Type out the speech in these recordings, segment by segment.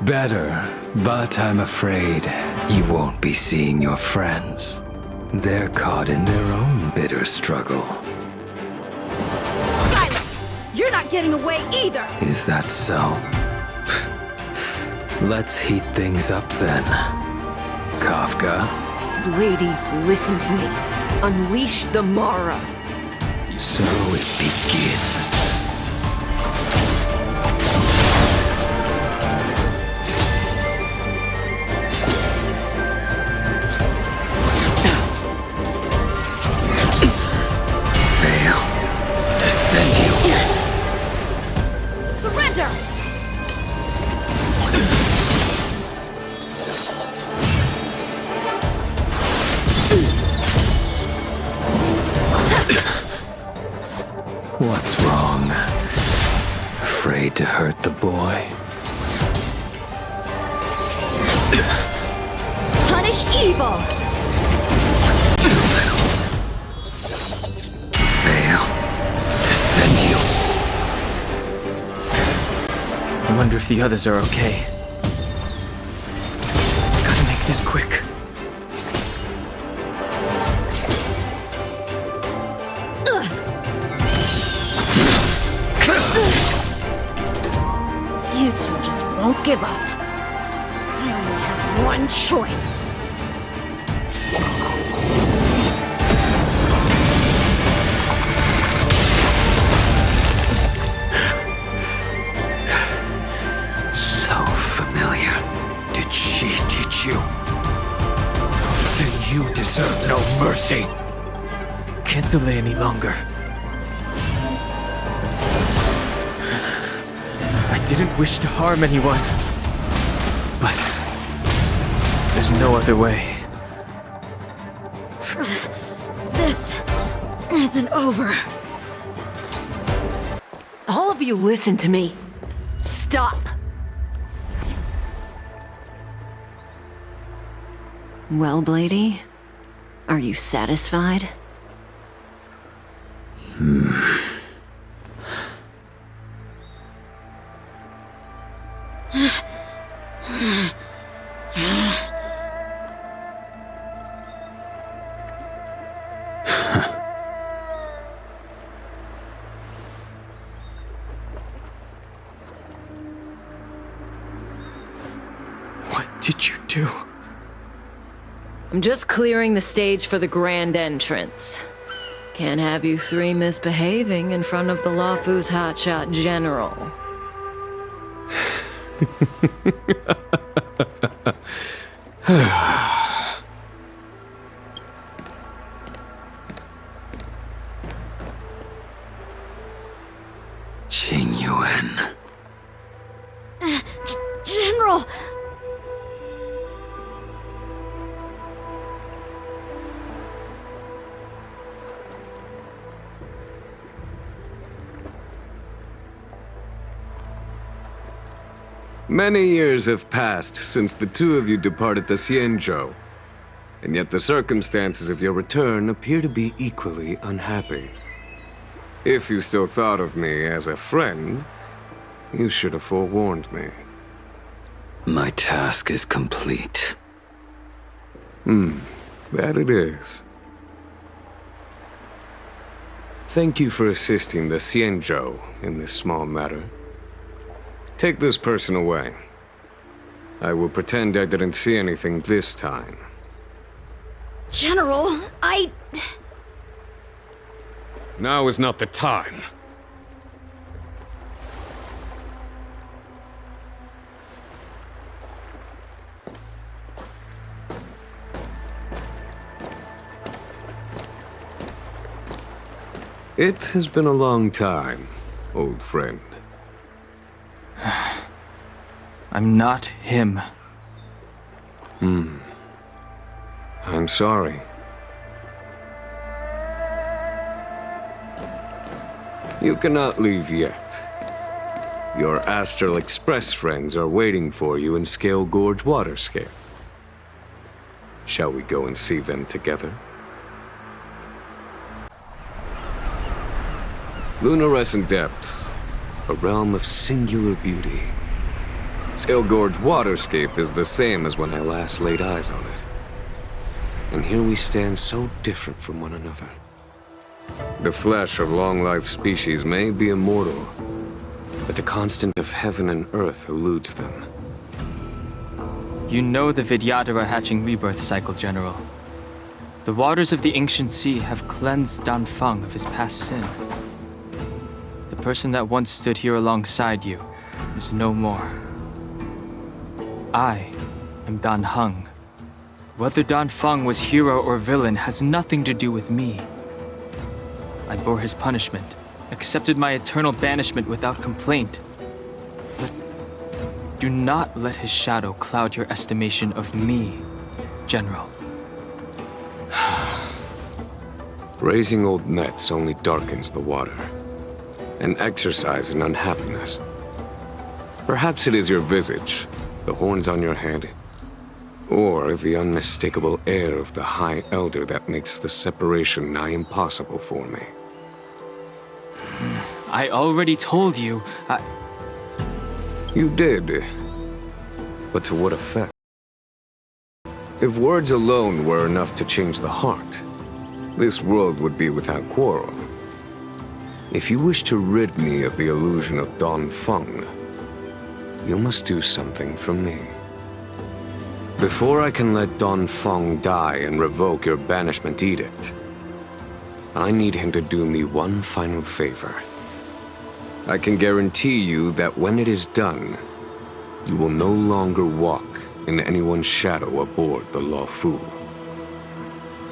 Better, but I'm afraid you won't be seeing your friends. They're caught in their own bitter struggle. Silence! You're not getting away either! Is that so? Let's heat things up then. Kafka? Lady, listen to me. Unleash the Mara. So it begins. Fail to send you. Surrender! What's wrong? Afraid to hurt the boy? Punish evil! Fail to send you. I wonder if the others are okay. Gotta make this quick. You two just won't give up. I only have one choice. So familiar. Did she teach you? Then you deserve no mercy. Can't delay any longer. I didn't wish to harm anyone. But there's no other way. This isn't over. All of you listen to me. Stop. Well, Blady, are you satisfied? What did you do? I'm just clearing the stage for the grand entrance. Can't have you three misbehaving in front of the Lafu's hotshot general. Qingyuan. General! Many years have passed since the two of you departed the Xianzhou, and yet the circumstances of your return appear to be equally unhappy. If you still thought of me as a friend, you should have forewarned me. My task is complete. That it is. Thank you for assisting the Xianzhou in this small matter. Take this person away. I will pretend I didn't see anything this time. General, Now is not the time. It has been a long time, old friend. I'm not him. I'm sorry. You cannot leave yet. Your Astral Express friends are waiting for you in Scale Gorge Waterscape. Shall we go and see them together? Lunarescent Depths. a realm of singular beauty. Sail Gorge waterscape is the same as when I last laid eyes on it. And here we stand so different from one another. The flesh of long-life species may be immortal, but the constant of heaven and earth eludes them. You know the Vidyadhara hatching rebirth cycle, General. The waters of the ancient sea have cleansed Danfeng of his past sin. The person that once stood here alongside you is no more. I am Dan Heng. Whether Danfeng was hero or villain has nothing to do with me. I bore his punishment, accepted my eternal banishment without complaint. But do not let his shadow cloud your estimation of me, General. Raising old nets only darkens the water, an exercise in unhappiness. Perhaps it is your visage, the horns on your head, or the unmistakable air of the High Elder that makes the separation nigh impossible for me. I already told you, You did, but to what effect? If words alone were enough to change the heart, this world would be without quarrel. If you wish to rid me of the illusion of Danfeng, you must do something for me. Before I can let Danfeng die and revoke your banishment edict, I need him to do me one final favor. I can guarantee you that when it is done, you will no longer walk in anyone's shadow aboard the Luofu.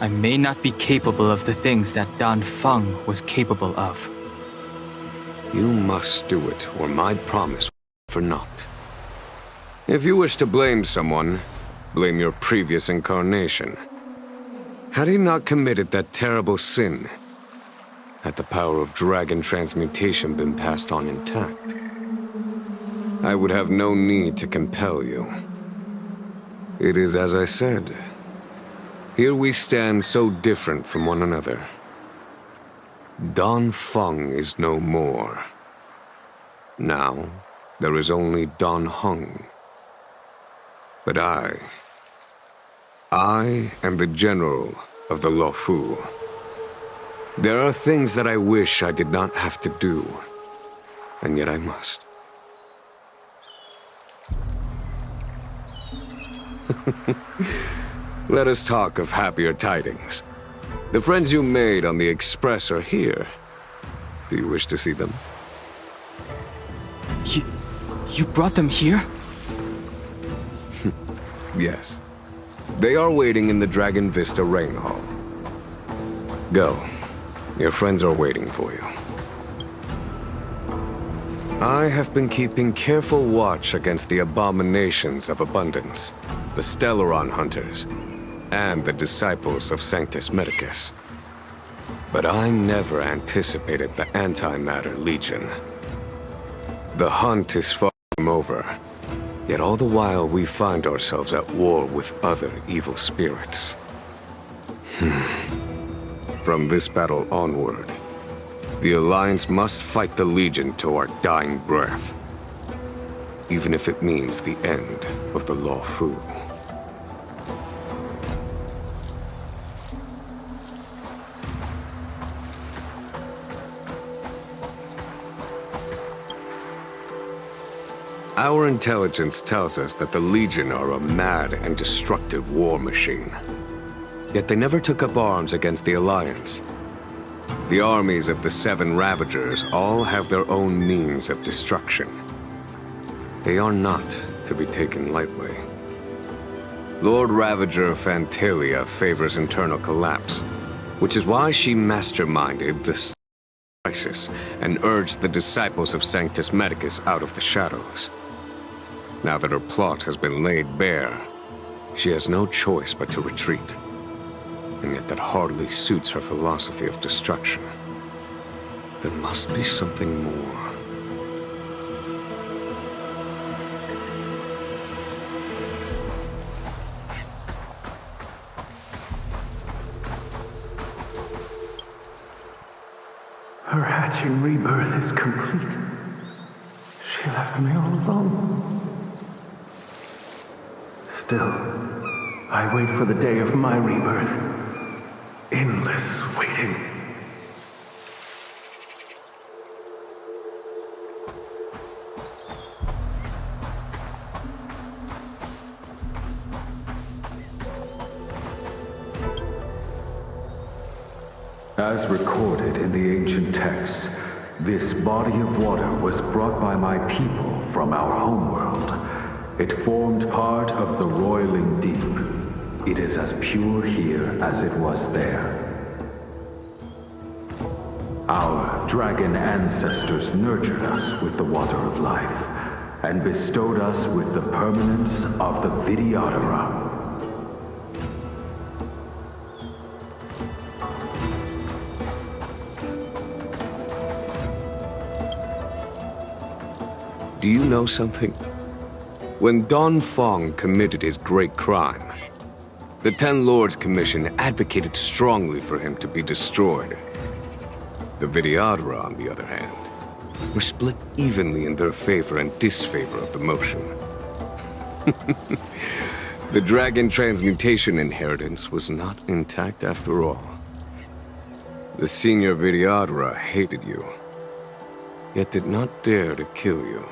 I may not be capable of the things that Danfeng was capable of. You must do it, or my promise for naught. If you wish to blame someone, blame your previous incarnation. Had he not committed that terrible sin, had the power of dragon transmutation been passed on intact, I would have no need to compel you. It is as I said. Here we stand so different from one another. Danfeng is no more. Now, there is only Dan Heng. But I am the general of the Luofu. There are things that I wish I did not have to do, and yet I must. Let us talk of happier tidings. The friends you made on the Express are here. Do you wish to see them? You brought them here? Yes. They are waiting in the Dragon Vista Rain Hall. Go. Your friends are waiting for you. I have been keeping careful watch against the abominations of abundance, the Stellaron hunters, and the disciples of Sanctus Medicus. But I never anticipated the Antimatter Legion. The hunt is far from over, yet all the while we find ourselves at war with other evil spirits. From this battle onward, the Alliance must fight the Legion to our dying breath, even if it means the end of the Luofu. Our intelligence tells us that the Legion are a mad and destructive war machine. Yet they never took up arms against the Alliance. The armies of the Seven Ravagers all have their own means of destruction. They are not to be taken lightly. Lord Ravager Fantalia favors internal collapse, which is why she masterminded the crisis and urged the disciples of Sanctus Medicus out of the shadows. Now that her plot has been laid bare, she has no choice but to retreat. And yet that hardly suits her philosophy of destruction. There must be something more. Her hatching rebirth is complete. She left me all alone. Still, I wait for the day of my rebirth. Endless waiting. As recorded in the ancient texts, this body of water was brought by my people from our homeworld. It formed part of the roiling deep. It is as pure here as it was there. Our dragon ancestors nurtured us with the water of life, and bestowed us with the permanence of the Vidyadhara. Do you know something? When Don Fong committed his great crime, the Ten Lords Commission advocated strongly for him to be destroyed. The Vidyadhara, on the other hand, were split evenly in their favor and disfavor of the motion. The dragon transmutation inheritance was not intact after all. The senior Vidyadhara hated you, yet did not dare to kill you.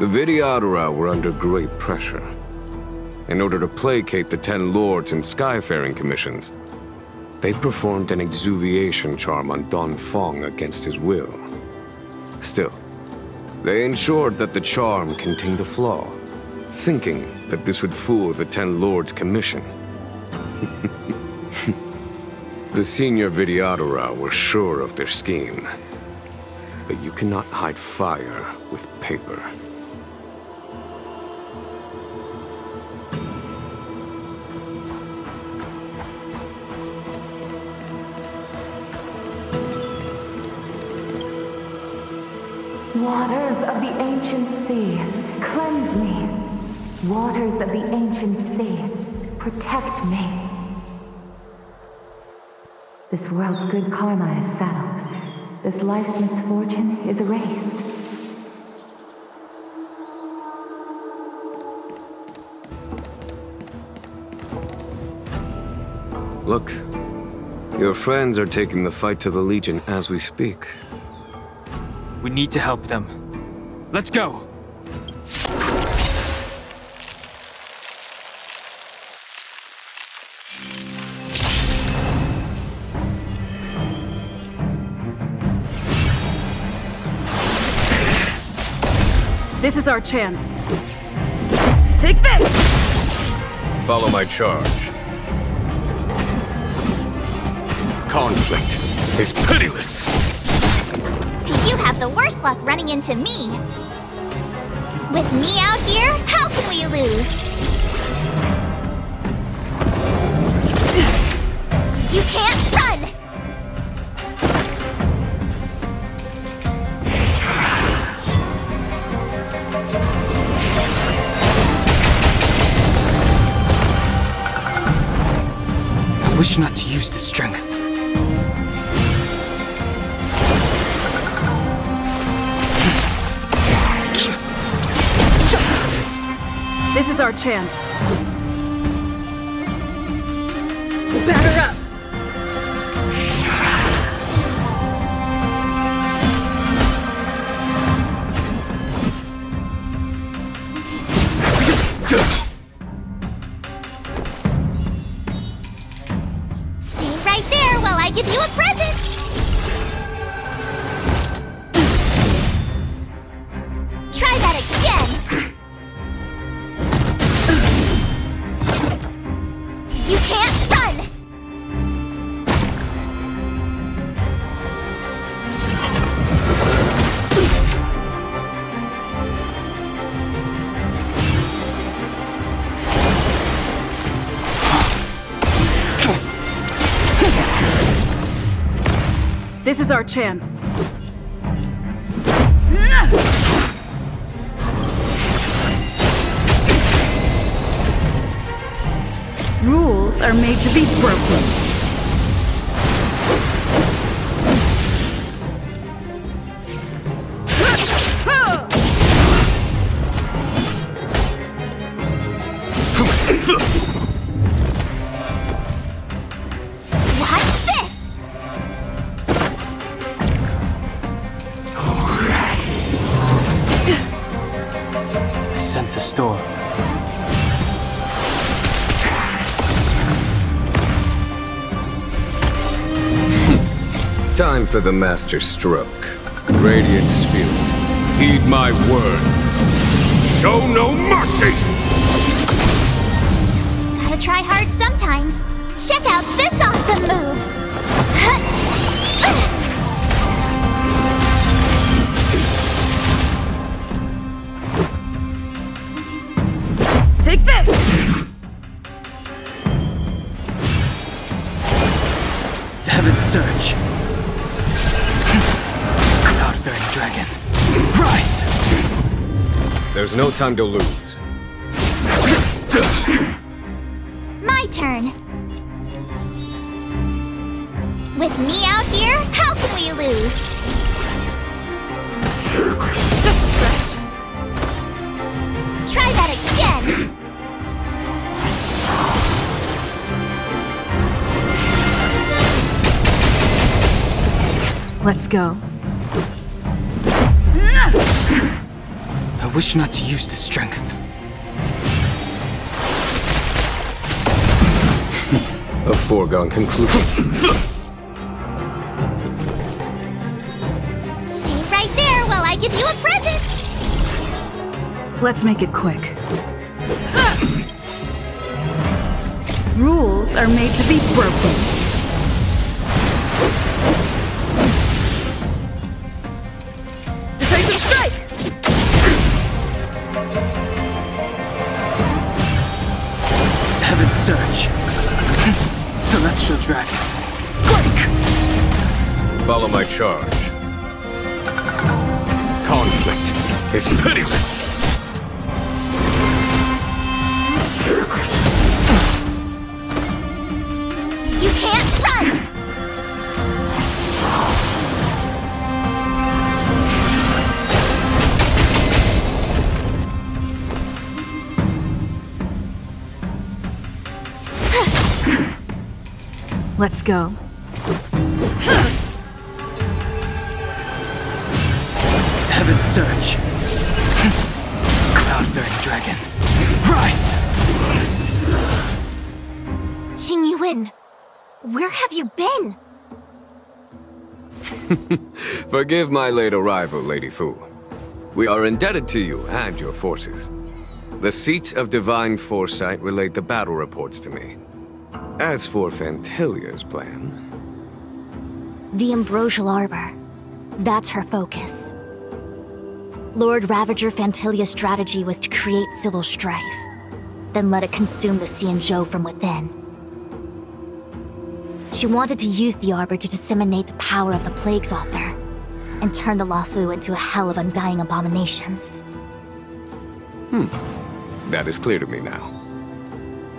The Vidyadhara were under great pressure. In order to placate the Ten Lords and Skyfaring Commissions, they performed an exuviation charm on Don Fong against his will. Still, they ensured that the charm contained a flaw, thinking that this would fool the Ten Lords Commission. The senior Vidyadhara were sure of their scheme, but you cannot hide fire with paper. Waters of the ancient sea, cleanse me. Waters of the ancient sea, protect me. This world's good karma is settled. This life's misfortune is erased. Look, your friends are taking the fight to the Legion as we speak. We need to help them. Let's go! This is our chance. Take this! Follow my charge. Conflict is pitiless. You have the worst luck running into me. With me out here, how can we lose? You can't run! I wish not to use the strength. This is our chance. Batter up! Stay right there while I give you a present! Try that again! You can't run! This is our chance. Rules are made to be broken. it's a storm. Time for the master stroke. Radiant Spirit, heed my word. Show no mercy! Gotta try hard sometimes. Check out this awesome move! Take this! Heaven's Surge. Cloud-bearing dragon. Rise! There's no time to lose. My turn. With me out here, how can we lose? Just a scratch. Try that again! Let's go. I wish not to use the strength. A foregone conclusion. Stay right there while I give you a present! Let's make it quick. Rules are made to be broken. Decisive strike! Heaven's Surge. Celestial dragon. Quake! Follow my charge. Conflict is pitiless. You can't run! Let's go. Heaven's Surge. Cloud-bearing dragon. Rise! Jing Yuan, where have you been? Forgive my late arrival, Lady Fu. We are indebted to you and your forces. The Seat of Divine Foresight relayed the battle reports to me. As for Fantilia's plan... The Ambrosial Arbor. That's her focus. Lord Ravager Fantilia's strategy was to create civil strife, then let it consume the Xianzhou from within. She wanted to use the Arbor to disseminate the power of the Plague's author, and turn the Luofu into a hell of undying abominations. That is clear to me now.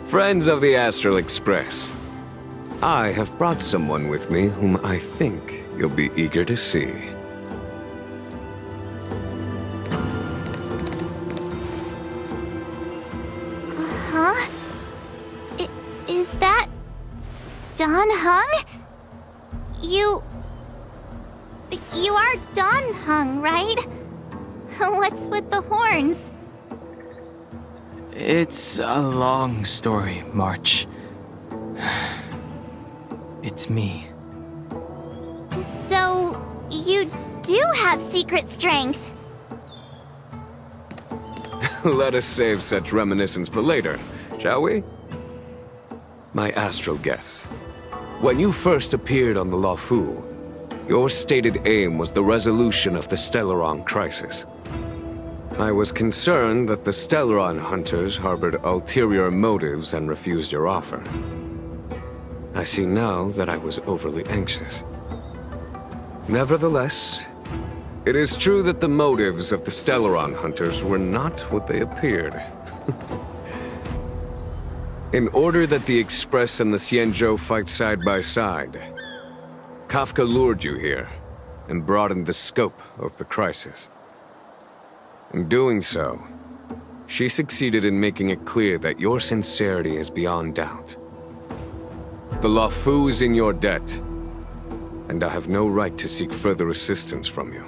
Friends of the Astral Express, I have brought someone with me whom I think you'll be eager to see. Huh? Is that... Dan Heng? You are Dan Heng, right? What's with the horns? It's a long story, March. It's me. So, you do have secret strength. Let us save such reminiscence for later, shall we? My astral guests. When you first appeared on the Luofu, your stated aim was the resolution of the Stellaron crisis. I was concerned that the Stellaron hunters harbored ulterior motives and refused your offer. I see now that I was overly anxious. Nevertheless, it is true that the motives of the Stellaron hunters were not what they appeared. In order that the Express and the Xianzhou fight side by side, Kafka lured you here and broadened the scope of the crisis. In doing so, she succeeded in making it clear that your sincerity is beyond doubt. The Luofu is in your debt, and I have no right to seek further assistance from you.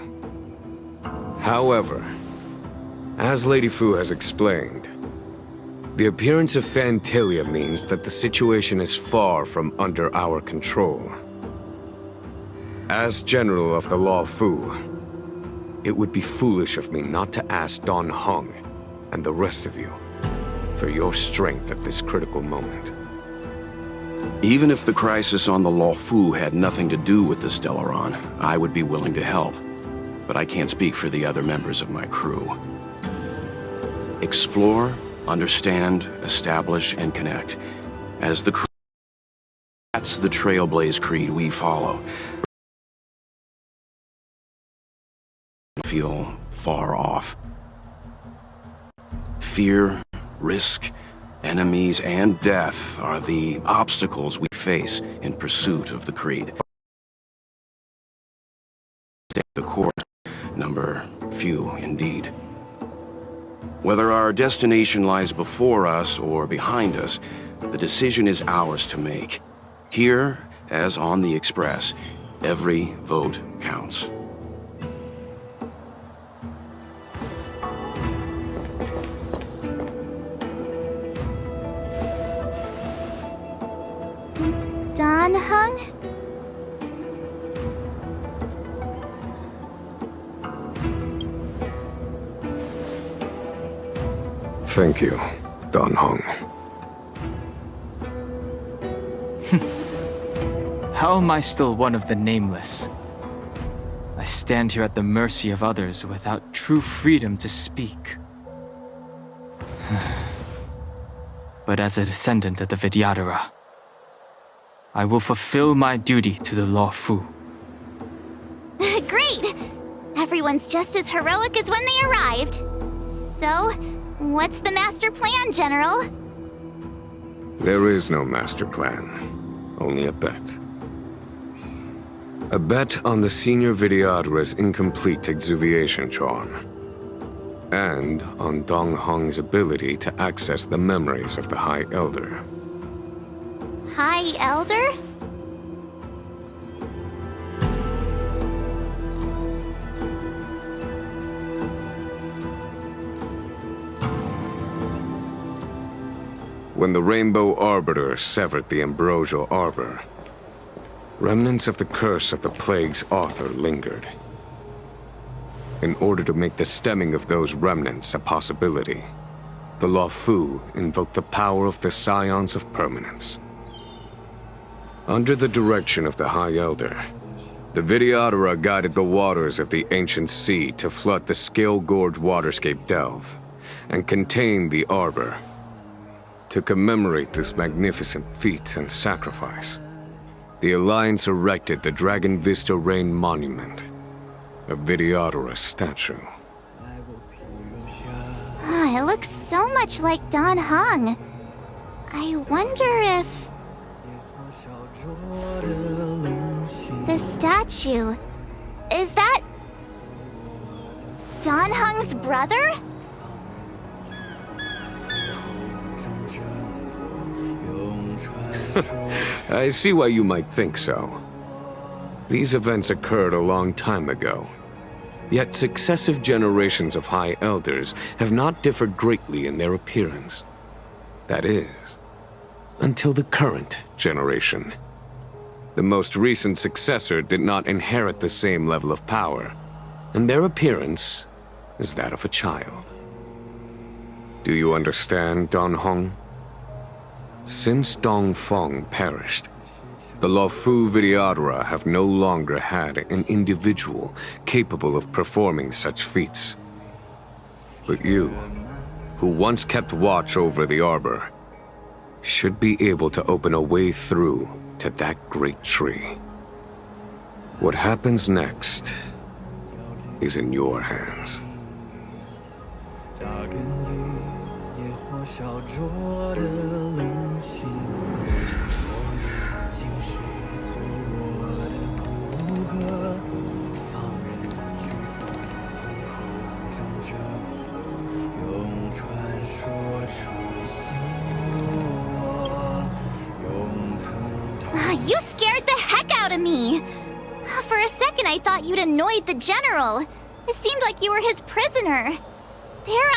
However, As Lady Fu has explained, the appearance of Phantilia means that the situation is far from under our control. As General of the Law Fu, it would be foolish of me not to ask Don Hong and the rest of you for your strength at this critical moment. Even if the crisis on the Law Fu had nothing to do with the Stellaron, I would be willing to help. But I can't speak for the other members of my crew. Explore, understand, establish, and connect. As the crew, that's the Trailblaze creed we follow. Feel far off. Fear, risk, enemies, and death are the obstacles we face in pursuit of the creed. The course, number few indeed. Whether our destination lies before us or behind us, the decision is ours to make. Here, as on the Express, every vote counts. Don Hung? Thank you, Don Hong. How am I still one of the nameless? I stand here at the mercy of others without true freedom to speak. But as a descendant of the Vidyadhara, I will fulfill my duty to the Law Fu. Great! Everyone's just as heroic as when they arrived. So, what's the master plan, General? There is no master plan, only a bet. A bet on the senior Vidyadhara's incomplete exuviation charm, and on Dong Hong's ability to access the memories of the High Elder. High Elder? When the Rainbow Arbiter severed the Ambrosial Arbor, remnants of the curse of the plague's author lingered. In order to make the stemming of those remnants a possibility, the Law Fu invoked the power of the Scions of Permanence. Under the direction of the High Elder, the Vidyadhara guided the waters of the ancient sea to flood the Scale Gorge waterscape delve and contain the Arbor. To commemorate this magnificent feat and sacrifice, the Alliance erected the Dragon Vista Rain Monument, a Vidyadhara statue. It looks so much like Don Hong. I wonder if... the statue... is that... Don Hong's brother? I see why you might think so. These events occurred a long time ago. Yet successive generations of High Elders have not differed greatly in their appearance. That is, until the current generation. The most recent successor did not inherit the same level of power, and their appearance is that of a child. Do you understand, Don Hong? Since Dong Feng perished, the Law Fu Vidyadhara have no longer had an individual capable of performing such feats. But you, who once kept watch over the Arbor, should be able to open a way through to that great tree. What happens next is in your hands. You scared the heck out of me! For a second I thought you'd annoyed the General. It seemed like you were his prisoner. There I